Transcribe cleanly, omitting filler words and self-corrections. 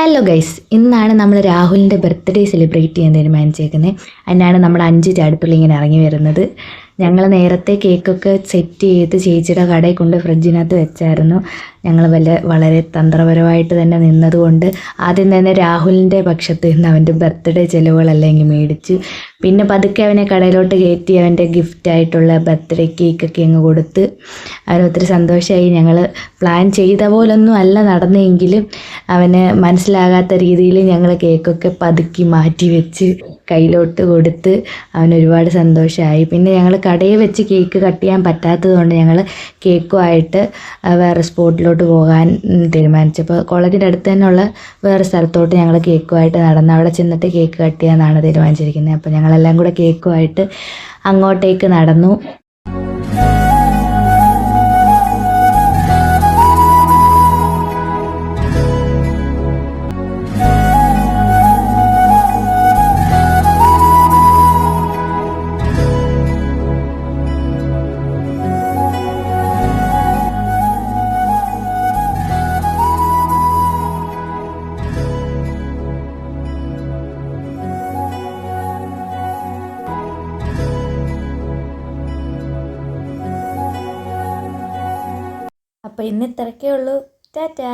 Hello guys, ഇന്നാണ് നമ്മൾ രാഹുലിൻ്റെ birthday celebrate ചെയ്യാൻ തീരുമാനിച്ചേക്കുന്നത്. അതിനാണ് നമ്മൾ 5 ചാടത്തുള്ളി ഇങ്ങനെ ഇറങ്ങി വരുന്നത്. ഞങ്ങൾ നേരത്തെ കേക്കൊക്കെ സെറ്റ് ചെയ്ത് ചേച്ചിയുടെ കടയിൽ കൊണ്ട് ഫ്രിഡ്ജിനകത്ത് വെച്ചായിരുന്നു. ഞങ്ങൾ വളരെ തന്ത്രപരമായിട്ട് തന്നെ നിന്നതുകൊണ്ട് ആദ്യം തന്നെ രാഹുലിൻ്റെ പക്ഷത്ത് നിന്ന് അവൻ്റെ ബർത്ത്ഡേ ചിലവുകളെല്ലാം ഇങ്ങനെ മേടിച്ചു. പിന്നെ പതുക്കെ അവനെ കടയിലോട്ട് കയറ്റി അവൻ്റെ ഗിഫ്റ്റായിട്ടുള്ള ബർത്ത്ഡേ കേക്കൊക്കെ അങ്ങ് കൊടുത്ത് അവനൊത്തിരി സന്തോഷമായി. ഞങ്ങൾ പ്ലാൻ ചെയ്ത പോലൊന്നും അല്ല നടന്നെങ്കിലും അവന് മനസ്സിലാകാത്ത രീതിയിൽ ഞങ്ങൾ കേക്കൊക്കെ പതുക്കി മാറ്റി വെച്ച് കയ്യിലോട്ട് കൊടുത്ത് അവനൊരുപാട് സന്തോഷമായി. പിന്നെ ഞങ്ങൾ കടയിൽ വെച്ച് കേക്ക് കട്ട് ചെയ്യാൻ പറ്റാത്തത് കൊണ്ട് ഞങ്ങൾ കേക്കുമായിട്ട് വേറെ സ്പോട്ടിലോട്ട് പോകാൻ തീരുമാനിച്ചപ്പോൾ കോളേജിൻ്റെ അടുത്ത് തന്നെയുള്ള വേറെ സ്ഥലത്തോട്ട് ഞങ്ങൾ കേക്കുമായിട്ട് നടന്ന് അവിടെ ചെന്നിട്ട് കേക്ക് കട്ട് ചെയ്യാമെന്നാണ് തീരുമാനിച്ചിരിക്കുന്നത്. അപ്പോൾ ഞങ്ങളെല്ലാം കൂടെ കേക്കുമായിട്ട് അങ്ങോട്ടേക്ക് നടന്നു. അപ്പോൾ ഇന്ന് ഇത്രയൊക്കെ ഉള്ളൂ. ടാറ്റാ.